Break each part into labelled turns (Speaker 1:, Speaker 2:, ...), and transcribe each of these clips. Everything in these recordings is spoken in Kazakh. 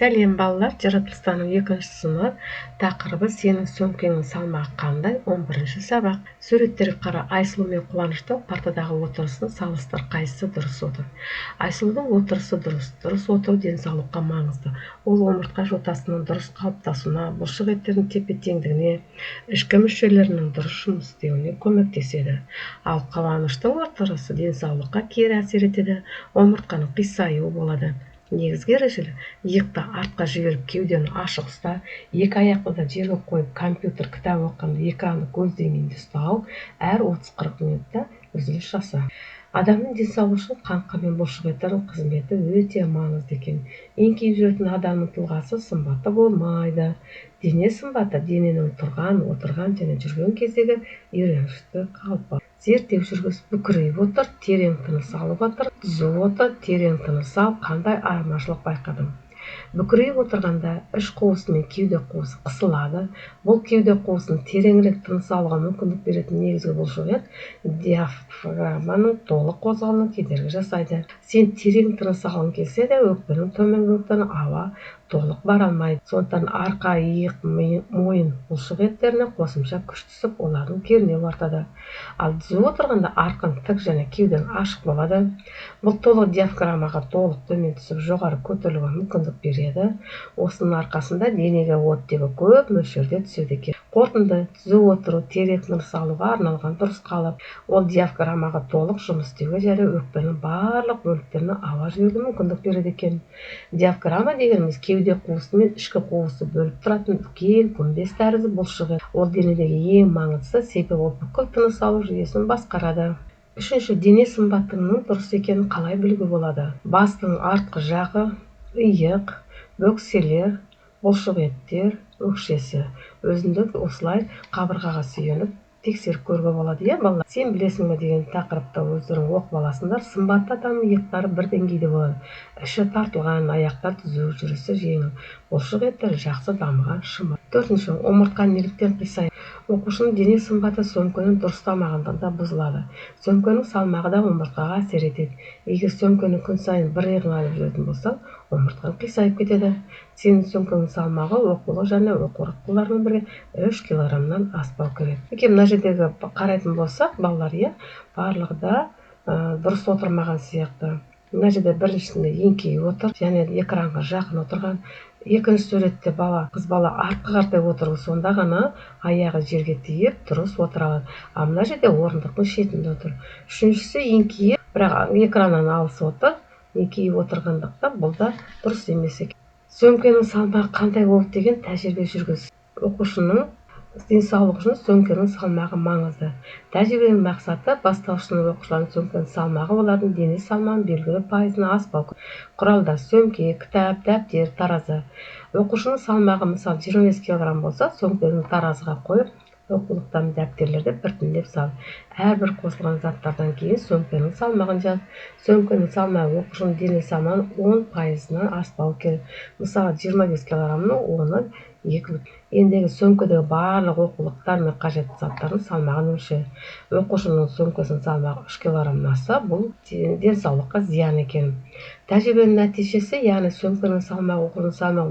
Speaker 1: Сәлем балалар, жаратылыстану 2 сынып тақырыбы сенің сөмкеңнің салмағы қандай? 11 сабақ. Суреттерге қара. Айсұлу мен Қуаныштың партадағы отырысын салыстыр, қайсысы дұрыс отыр? Айсұлудың отырысы дұрыс. Дұрыс отыру денсаулыққа маңызды. Ол омыртқа жотасының дұрыс қалыптасуына, бұлшық еттердің тепе-теңдігіне, ішкі мүшелерінің дұрыс жұмыс істеуіне көмектеседі. Ал Қуаныштың отырысы денсаулыққа кері әсер етеді. Омыртқаның қисаюы болады. Негізгі ережелер: иықты артқа жіберіп кеудені ашық ұста, 2 аяқты да жерге қойып компьютер кітап оқығанда экранды көз деңгейінде ұстау, әр 30-40 минутта үзіліс жаса. Адамның денсаулығы үшін қаңқа мен бұлшық еттердің қызметі өте маңызды екен. Еңкейіп жүретін адамның тұлғасы сымбатты болмайды. Дене сымбаты дененің тұрған, отырған және жүрген кездегі үйреншікті қалпы. Зерттеу жүргізіп, бүкірейіп отыр, терең тыныс алып отыр, түзу отыр, терең тыныс ал, қандай айырмашылық байқадым? Бүкірейіп отырғанда іш қуысы мен кеуде қуысы қысылады. Бұл кеуде қуысын тереңірек тыныс алуға мүмкіндік беретін негізгі бұлшық ет диафрагманың толық қозғалуына кедергі жасайды. Сен терең тыныс алғың келсе де, өкпенің төменгі бөліктеріне ауа толық бара алмайды. Сондықтан арқа, иық, мойын бұлшық еттеріне қосымша күш түсіп, олардың кернеуі артады. Ал түзу отырғанда арқаң тік және кеудең ашық болады. Бұл толық диафрагмаға толық төмен түсіп, жоғары көтерілуге мүмкіндік береді. Осының арқасында денеге оттегі көп мөлшерде түседі екен. Қорытынды: түзу отыру терең тыныс алуға арналған дұрыс қалып. Ол диафрагмаға толық жұмыс істеуге және өкпенің барлық бөліктеріне ауа жіберуге мүмкіндік береді екен. Диафрагма дегеніміз кеуде қуысы мен ішкі қуысы бөліп тұратын үлкен күмбез тәрізді бұлшық ет. Ол денедегі ең маңыздысы, себебі ол бүкіл тыныс алу жүйесін басқарады. 3. Дене сымбатының дұрыс екенін қалай білуге болады? Бастың артқы жағы, иық, бөкселер, бұлшық еттер, өкшесі. Өзіндік осылай қабырғаға сүйеніп тексеріп көруге болады. Балалар, сен білесің бе деген тақырыпта өздерің оқып аласыңдар. Сымбатты адамның иықтары бір деңгейде болады. Іші тартылған, аяқтар түзу, жүрісі жеңіл, бұлшық еттері жақсы дамыған, шымыр. 4. Омыртқа неліктен қисайды? Оқушының дене сымбаты сөмкенің дұрысталмағандығында бұзылады. Сөмкенің салмағы да омыртқаға әсер етеді. Егер сөмкені күн сайын бір иығыңа алып жүретін болсаң, омыртқаң қисайып кетеді. Сенің сөмкенің салмағы оқулық және оқу құралдарымен бірге 3 килограммнан аспау керек. Мына жердегі қарайтын болсақ, балалар, барлығы да дұрыс отырмаған сияқты. Мына жерде біріншісінде еңкейіп отыр, және экранға жақын отырған. Екінші суретте қыз бала артқа қарай отыру, сонда ғана аяғы жерге тиіп дұрыс отыра алады. Ал мына жерде орындықтың шетінде отыр. Үшіншісі еңкейіп, бірақ экраннан алыс отыр. Еңкейіп отырғандықтан бұл да дұрыс емес екен. Сөмкенің салмағы қандай болды деген тәжірибе жүргіз. Оқушының денсаулығы үшін сөмкенің салмағы маңызды. Тәжірибенің мақсаты бастаушының оқушылардың сөмкенің салмағы олардың дене салмағының белгілі пайызына аспау. Құралдар: сөмке, кітап, дәптер, таразы. Оқушының салмағы мысалы 25 кг болса, сөмкені таразыға қойып, оқулықтан дәптерлерді біртіндеп сал. Әрбір қосылған заттардан кейін сөмкенің салмағын жаз. Сөмкенің салмағы оқушының дене салмағының 10%-нан аспау керек. Мысалы 25 кг-ның 10-ы 2. Ендігі сөмкедегі барлық оқулықтар мен қажетті заттардың салмағын өлше. Оқушының сөмкесінің салмағы 3 кг-нан асса, бұл денсаулыққа зиян екен. Тәжірибенің нәтижесі, яғни сөмкенің салмағы оқушының салмағы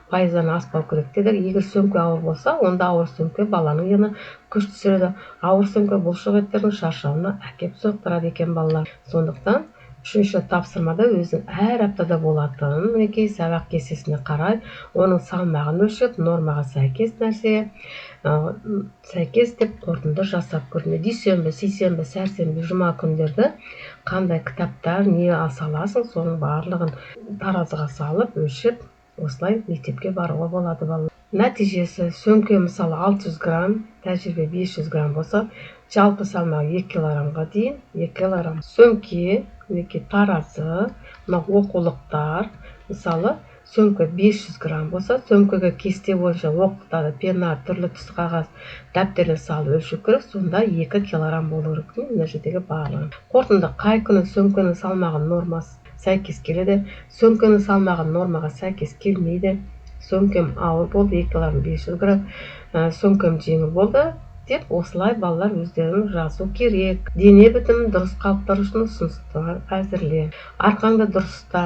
Speaker 1: 10%-нан аспау керек дедік. Егер сөмке ауыр болса, онда ауыр сөмке баланың иығына күш түсіреді. Ауыр сөмке бұлшық еттердің шаршауына әкеп соқтырады екен балалар. Сондықтан 3-ші тапсырмада өзің әр аптада болатын сабақ кестесіне қарай, оның салмағын өлшеп, нормаға сәйкес деп қорытынды жасап көрме. Дүйсенбі, сейсенбі, сәрсенбі, жұма күндерді қандай кітаптар не саласың, соның барлығын таразыға салып, өлшеп, осылай мектепке баруға болады балалар. Нәтижесі: сөмке мысалы 600 грамм, тәжірибе 500 грамм болса, жалпы салмағы 2 кг-ға дейін 2 кг. Сөмке, таразы, оқулықтар, мысалы сөмке 500 грамм болса, сөмкеге кесте бойынша оқулықтарды, пена, түрлі түсті қағаз, дәптерін салып өлшеу керек, сонда 2 кг болу керек. Мына жердегі барлығы. Қорытынды: қай күні сөмкенің салмағы нормасы сәйкес келеді, сөмкенің салмағы нормаға сәйкес келмейді. Сөмкем ауыр болды, 2 кг 500 грамм, сөмкем жеңіл болды деп, осылай балалар өздерін жазу керек. Дене бітімін дұрыс қалыптастыру үшін ұсыныстар әзірле. Арқаңды дұрыста,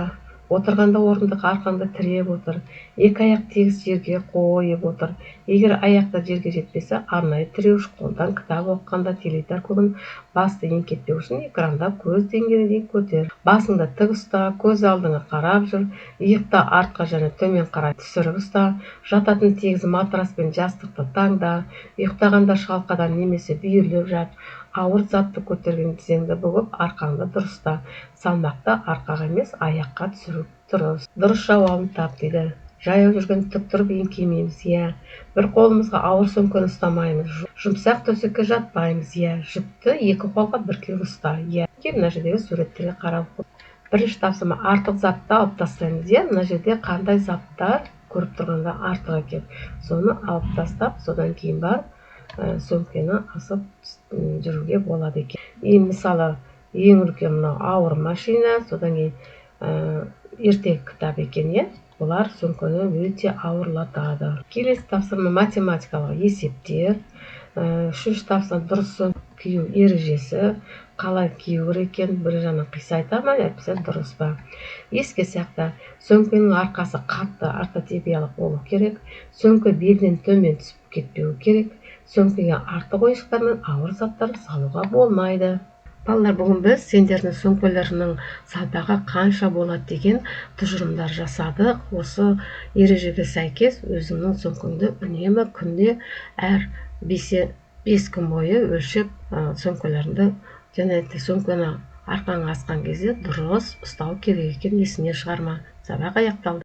Speaker 1: Отырғанда орындық арқаңды тіреп отыр. Екі аяқ тегіс жерге қойып отыр. Егер аяқта жерге жетпесе, арнайы тіреуіш қолдан кітап оқығанда теледидар көгін басты еңкетпеу үшін экранда көз деңгейіне дейін көтер. Басыңды тік ұста, көз алдыңа қарап жүр. Иықты артқа және төмен қарай түсіріп ұста. Жататын тегіс матрас пен жастықты таңда. Ұйықтағанда шалқадан немесе бүйірлеп жат. Ауыр затты көтерген тізеңді бүгіп, арқаңды дұрыста. Салмақты арқаға емес, аяққа түсіріп дұрыс. Дұрыс жауабын тап дейді. Жаяу жүрген тік тұрып еңкеймейміз, иә. Бір қолымызға ауыр сөмкені ұстамаймыз. Жұмсақ төсекке жатпаймыз, иә. Жіпті екі қолға біркелкі ұста, иә. Мына жердегі суреттерге қарап. Бірінші тапсырма, артық затты алып тастаймыз, иә. Мына жерде қандай заттар көріп тұрғанда артық екен. Соны алып тастап, содан кейін барып сөмкені асып жүруге болады екен. Мысалы, ең үлкен мынау ауыр машина, содан кейін ертегі кітап екен, иә. Олар сөмкені өте ауырлатады. Келесі тапсырма математикалық есептер. Үшінші тапсырма дұрыс сөмке кию ережесі. Қалай кию керек екен, бір жағынан қисайта ма, әйтпесе дұрыс па. Еске сақта, сөмкенің арқасы қатты ортотипиялық болу керек. Сөмке белден төмен түсіп кетпеу керек. Сөмкеге артық ойыншықтар мен ауыр заттар салуға болмайды. Балалар, бүгін біз сендердің сөмкелерінің салмағы қанша болады деген тұжырымдар жасадық. Осы ережеге сәйкес өзіңнің сөмкеңді үнемі күнде әр 5 күн бойы өлшеп сөмкелеріңді және сөмкені арқаңа асқан кезде дұрыс ұстау керек екенін есіңнен шығарма. Сабақ аяқталды.